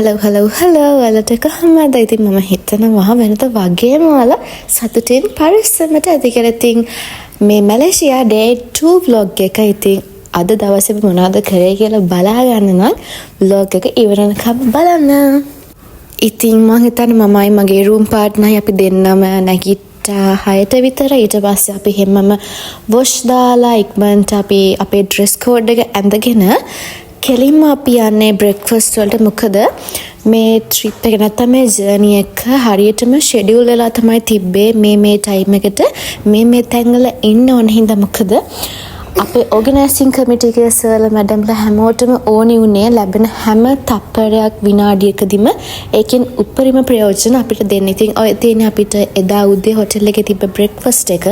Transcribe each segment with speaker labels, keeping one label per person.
Speaker 1: Hello ඔයාලට කොහමද? ඉතින් මම හිතනවා වෙනද වගේම ඔයාලා සතුටින් පරිස්සමට ඇති කියලා. ඉතින් මේ මැලේසියා day 2 vlog එක ඉතින් අද දවසේ මොනවද කරේ කියලා බලා ගන්න නම් vlog එක ඉවරනකම් බලන්න. ඉතින් මම හිතන්නේ මමයි මගේ room partner අපි දෙන්නම නැගිට්ටා 6ට විතර. ඊට පස්සේ අපි හැමම wash දාලා ඉක්මනට අපි අපේ dress code එක ඇඳගෙන කෙලින්ම අපි යන්නේ breakfast වලට. මොකද මේ trip එක නැත්නම් මේ journey එක හරියටම schedule වෙලා තමයි තිබ්බේ මේ time එකට මේ තැන්වල ඉන්න ඕන හින්දා. මොකද අපේ organizing committee එකේ සර්ලා මැඩම්ලා හැමෝටම ඕනි උනේ ලැබෙන හැම තප්පරයක් විනාඩියකදීම ඒකෙන් උපරිම ප්‍රයෝජන අපිට දෙන්න. ඉතින් ඔය තියෙන අපිට එදා උදේ hotel එකේ තිබ්බ breakfast එක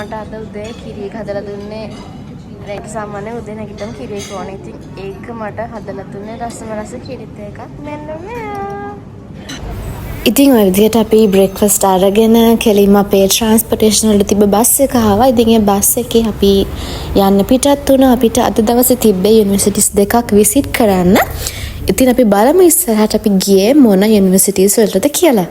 Speaker 1: මට අද උදේ කිරියක හදලා දුන්නේ. ඒක සාමාන්‍ය උදේ නැගිටම කිරියක ඕනේ. ඉතින් ඒක මට හදලා දුන්නේ රස කිරිත් එකක්. මෙන්න මෙයා. ඉතින් ඔය විදිහට අපි බ්‍රේක්ෆාස්ට් අරගෙන කෙලින්ම අපේ ට්‍රාන්ස්පෝර්ටේෂන් වලට තිබ්බ බස් එක ආවා. ඉතින් ඒ බස් එකේ අපි යන්න පිටත් වුණා. අපිට අද දවසේ තිබ්බේ යුනිවර්සිටිස් දෙකක් විසිට් කරන්න. ඉතින් අපි බලමු ඉස්සරහට අපි ගියේ මොන යුනිවර්සිටිස් වලටද කියලා.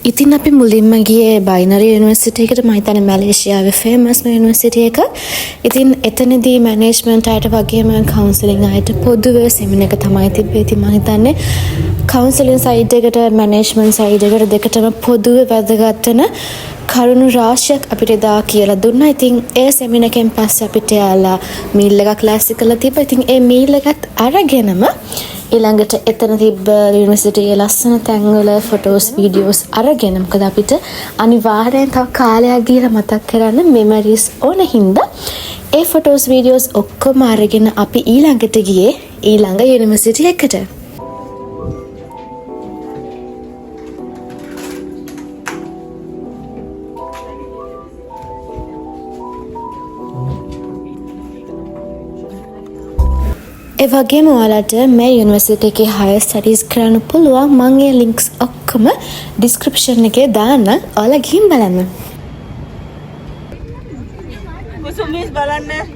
Speaker 1: ඉතින් අපි මුලින්ම ගියේ බයිනරි යුනිවර්සිටි එකට. මම හිතන්නේ මැලේසියාවේ ෆේමස් යුනිවර්සිටි එක. ඉතින් එතනදී මැනේජ්මන්ට් අයට වගේම කවුන්සලින් අයට පොදුවේ සෙමින එක තමයි තිබ්බේ. ඉතින් මම හිතන්නේ කවුන්සලින් සයිඩ් එකට මැනේජ්මන්ට් සයිඩ් එකට දෙකටම පොදුවේ වැදගත් වෙන කරුණු රාශියක් අපිට එදා කියලා දුන්නා. ඉතින් ඒ සෙමින එකෙන් පස්සේ අපිට යාලා මීල් එකක් ක්ලාස් එකලා තිබ්බා. ඉතින් ඒ මීල් එකත් අරගෙනම ඊළඟට එතන තිබ්බ යුනිවර්සිටියේ ලස්සන තැන්වල ෆොටෝස් වීඩියෝස් අරගෙන, මොකද අපිට අනිවාර්යෙන් තව කාලයක් ගිහලා මතක් කරන්න මෙමරිස් ඕන හින්දා ඒ ෆොටෝස් වීඩියෝස් ඔක්කොම අරගෙන අපි ඊළඟට ගියේ ඊළඟ යුනිවර්සිටි එකට. ඒ වගේම ඔයාලට මේ යුනිවර්සිටි එකේ higher studies කරන්න පුළුවන්. මම ඒ links ඔක්කොම description එකේ දාන්න. ඔයාලා ගිහින් බලන්න.
Speaker 2: කුසුමිස් බලන්න.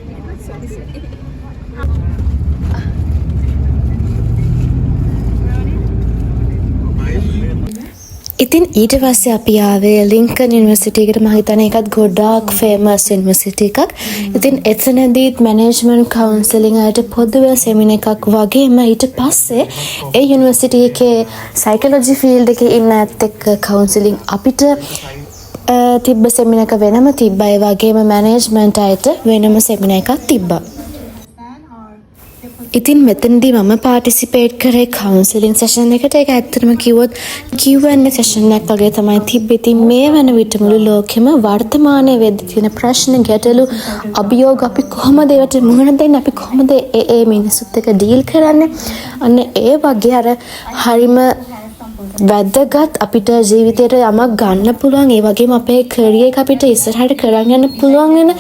Speaker 1: ඉතින් ඊට පස්සේ අපි ආවේ ලින්කන් යුනිවර්සිටි එකට. මම හිතන්නේ ඒකත් ගොඩාක් ෆේමස් යුනිවර්සිටි එකක්. ඉතින් එතනදීත් මැනේජ්මන්ට් කවුන්සලින් අයට පොදුවේ සෙමින එකක් වගේම ඊට පස්සේ ඒ යුනිවර්සිටි එකේ සයිකොලොජි ෆීල්ඩ් එකේ ඉන්න ඇත් එක්ක කවුන්සලින් අපිට තිබ්බ සෙමින එක වෙනම තිබ්බා. ඒ වගේම මැනේජ්මන්ට් අයට වෙනම සෙමින එකක් තිබ්බා. ඉතින් මෙතනදී මම පාටිසිපේට් කරේ කවුන්සලින් සෙෂන් එකට. ඒක ඇත්තටම කිව්වොත් Q&A සෙෂන් එකක් වගේ තමයි තිබ්බේ. ඉතින් මේ වෙන විට මුළු ලෝකෙම වර්තමානයේ වෙද්දී තියෙන ප්‍රශ්න, ගැටලු, අභියෝග අපි කොහොමද ඒවට මුහුණ දෙන්නේ, අපි කොහොමද ඒ මිනිස්සුත් එක්ක ඩීල් කරන්නේ, අන්න ඒ වගේ අර හරිම වැදගත් අපිට ජීවිතේට යමක් ගන්න පුළුවන්, ඒ වගේම අපේ කැරියර් එක අපිට ඉස්සරහට කරගෙන යන්න පුළුවන් වෙන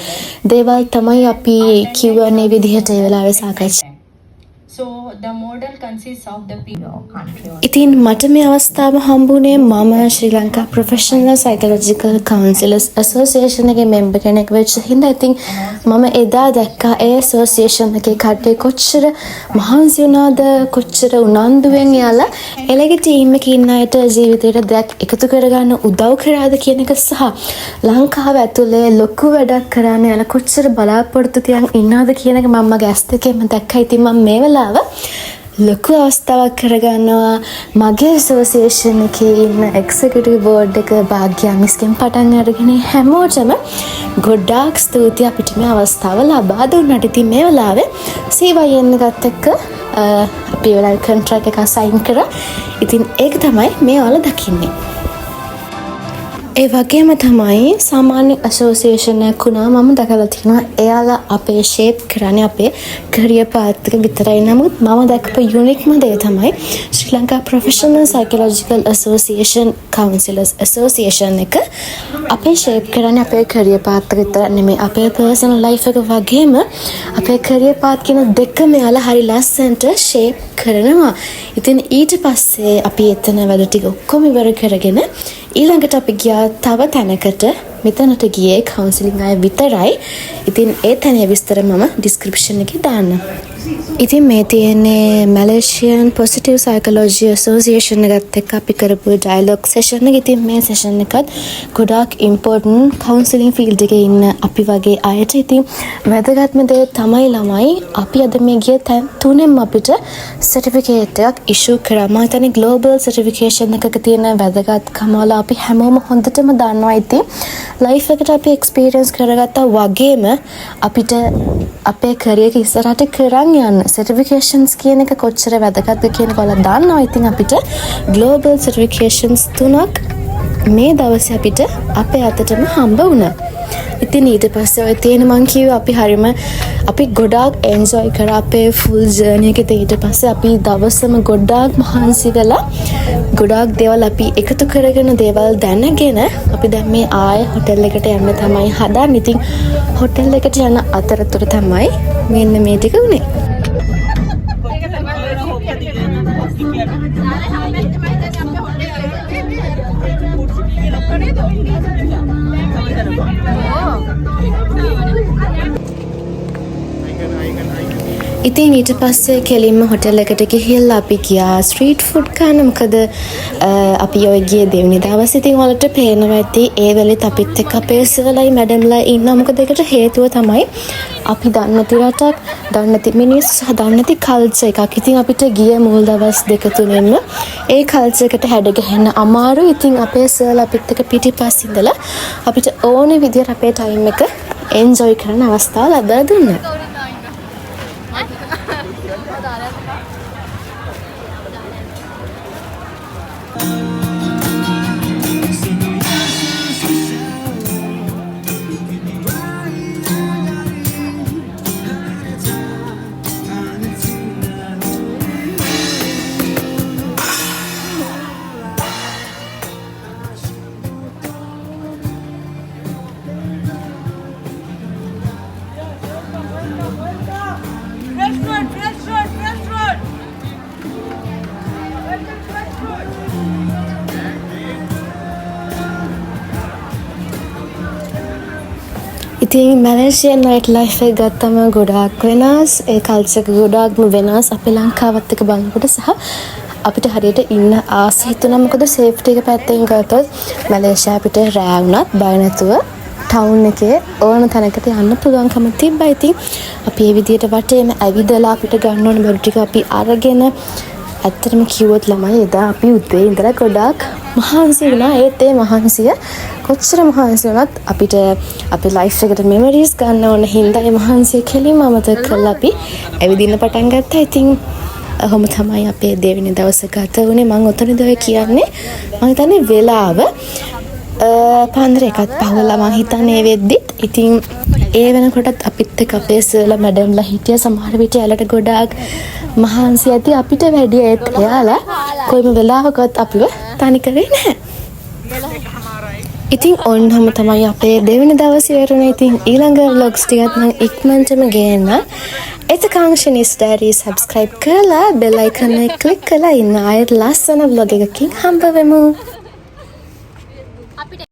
Speaker 1: දේවල් තමයි අපි Q&A විදිහට ඒ වෙලාවේ සාකච්ඡා.
Speaker 2: So the model consists of the country.
Speaker 1: ඉතින් මට මේ අවස්ථාව හම්බුනේ මම ශ්‍රී ලංකා ප්‍රොෆෙෂනල් සයිකොලොජිකල් කවුන්සිලර්ස් ඇසෝසියේෂන් එකේ මෙම්බර් කෙනෙක් වෙච්ච හින්දා ඉතින් මම එදා දැක්කා ඒ ඇසෝසියේෂන් එකේ කට්ටිය කොච්චර මහන්සි වුණාද, කොච්චර උනන්දුවෙන් යාලා එලගේ ටීම් එකේ ඉන්න අයට ජීවිතේට දෙයක් එකතු කරගන්න උදව් කරාද කියන එක සහ ලංකාව ඇතුලේ ලොකු වැඩක් කරන්න යාලා කොච්චර බලාපොරොත්තු තියන් ඉන්නවද කියන එක මම මගේ ඇස් දෙකෙන්ම දැක්කා. ඉතින් මම මේ වෙලාව ලොකු අවස්ථාවක් කරගන්නවා. මගේ ඇසෝසියේෂන් එකේ ඉන්න එක්සිකියුටිව් බෝඩ් එක භාග්‍යා මිස්ගෙන් පටන් අරගෙන හැමෝටම ගොඩාක් ස්තුතියි අපිට මේ අවස්ථාව ලබා දුන්නට. ඉතින් මේ වෙලාවේ CYN එකත් එක්ක අපි වෙලාව කොන්ට්‍රැක්ට් එකක් සයින් කරා. ඉතින් ඒක තමයි මේ ඔයාලා දකින්නේ. ඒ වගේම තමයි සාමාන්‍ය ඇසෝසියේෂන් එකක් වුණා මම දැකලා තියෙනවා එයාලා අපේ ෂේප් කරන්නේ අපේ කැරියර් පාත් එක විතරයි. නමුත් මම දැක්කපු යුනික්ම දේ තමයි Sri Lanka professional psychological association counsellors association එක අපේ ෂේප් කරන්නේ අපේ කැරියර් පාත් එක විතර නෙමෙයි අපේ පර්සනල් ලයිෆ් එක වගේම අපේ කැරියර් පාත් කියන දෙකම එයාලා හරි ලස්සනට ෂේප් කරනවා. ඉතින් ඊට පස්සේ අපි එතන වැඩ ටික ඔක්කොම ඉවර කරගෙන ඊළඟට අපි ගියා තව තැනකට. මෙතනට ගියේ කවුන්සිලින් අය විතරයි. ඉතින් ඒ තැනේ විස්තර මම ඩිස්ක්‍රිප්ෂන් එකේ දාන්නම්. ඉතින් මේ තියෙන්නේ මැලේසියන් පොසිටිව් සයිකොලොජි ඇසෝසියේෂන් එකත් එක්ක අපි කරපු ඩයලොග් සෙෂන් එක. ඉතින් මේ සෙෂන් එකත් ගොඩාක් ඉම්පෝටන්ට් කවුන්සිලින් ෆීල්ඩ් එකේ ඉන්න අපි වගේ අයට. ඉතින් වැදගත්ම දේ තමයි ළමයි අපි අද මේ ගිය තැන් තුනෙන්ම අපිට සර්ටිෆිකේට් එකක් ඉෂුව කරා. මම හිතන්නේ ග්ලෝබල් සර්ටිෆිකේෂන් එකක තියෙන වැදගත්කම වල අපි හැමෝම හොඳටම දන්නවා. ඉතින් ලයිෆ් එකට අපි එක්ස්පීරියන්ස් කරගත්තා වගේම අපිට අපේ කැරියර් එක ඉස්සරහට කරන් යන්න සර්ටිෆිකේෂන්ස් කියන එක කොච්චර වැදගත්ද කියන එක ඔයාලා දන්නවා. ඉතින් අපිට ග්ලෝබල් සර්ටිෆිකේෂන්ස් 3ක් මේ දවසේ අපිට අපේ අතටම හම්බ වුණා. ඉතින් ඊට පස්සේ ඔය තියෙන මං කිව්වා අපි ගොඩාක් එන්ජොයි කරා අපේ ෆුල් ජර්නි එක. ඊට පස්සේ අපි දවසම ගොඩාක් මහන්සි වෙලා ගොඩාක් දේවල් අපි එකතු කරගෙන දේවල් දැනගෙන අපි දැන් මේ ආයේ හොටෙල් එකට යන්න තමයි හදන්නේ. ඉතින් හොටෙල් එකට යන අතරතුර තමයි මෙන්න මේ ටික උනේ. ඉතින් ඊට පස්සේ කෙලින්ම හොටෙල් එකට ගිහිල්ලා අපි ගියා ස්ට්‍රීට් ෆුඩ් කන්න. මොකද අපි ඔය ගියේ දෙවෙනි දවසේ. ඉතින් වලට පේනවා ඇති ඒ වෙලෙත් අපිත් එක්ක අපේ සර්ලයි මැඩම්ලා ඉන්නවා. මොකද ඒකට හේතුව තමයි අපි දන්නේ නැති රටක්, දන්නේ නැති මිනිස්සු සහ දන්නේ නැති කල්චර් එකක්. ඉතින් අපිට ගිය මුල් දවස් දෙක තුනෙන්ම ඒ කල්චර් එකට හැඩගැහෙන්න අමාරුයි. ඉතින් අපේ සර්ලා අපිත් එක්ක පිටිපස්ස ඉඳලා අපිට ඕනේ විදියට අපේ ටයිම් එක එන්ජොයි කරන අවස්ථාව ලබා දුන්නා. ඉතින් මැලේසියන් නයිට් ලයිෆ් එක ගත්තම ගොඩාක් වෙනස්. ඒ කල්චර් එක ගොඩාක්ම වෙනස් අපේ ලංකාවත් එක්ක බලනකොට සහ අපිට හරියට ඉන්න ආස හිතුණා. මොකද සේෆ්ටි එක පැත්තෙන් ගත්තොත් මැලේසියා අපිට රෑ වුණත් බය නැතුව ටවුන් එකේ ඕන තැනකට යන්න පුළුවන්කම තිබ්බා. ඉතින් අපි මේ විදිහට වටේම ඇවිදලා අපිට ගන්න ඕන බඩු ටික අපි අරගෙන ඇත්තටම කිව්වොත් ළමයි එදා අපි උදේ ඉඳලා ගොඩාක් මහන්සි වුණා. ඒත් ඒ මහන්සිය කොච්චර මහන්සි වුණත් අපිට අපේ ලයිෆ් එකට මෙමරිස් ගන්න ඕන හින්දා ඒ මහන්සිය කෙලින්ම අමතක කරලා අපි ඇවිදින්න පටන් ගත්තා. ඉතින් ඔහොම තමයි අපේ දෙවෙනි දවස ගත වුණේ. මම ඔතනදී ඔය කියන්නේ මම හිතන්නේ වෙලාව පාන්දර 1:05 මම හිතන්නේ වෙද්දිත්. ඉතින් ඒ වෙනකොටත් අපිත් එක්ක අපේ සර්ලා මැඩම්ලා හිටිය. සමහර විට එයාලට ගොඩාක් මහන්සි ඇති අපිට වැඩි. ඒත් එයාලා කොයිම වෙලාවකවත් අපිව තනි කරේ නැහැ. ඉතින් ඔන්නම තමයි අපේ දෙවෙනි දවසේ වරුනේ. ඉතින් ඊළඟ vlogs ටිකත් මම ඉක්මනටම ගේන්න. එතකාංශනිස් ඩයරි subscribe කරලා bell icon එක click කරලා ඉන්න. ආයෙත් ලස්සන vlog එකකින් හම්බ වෙමු.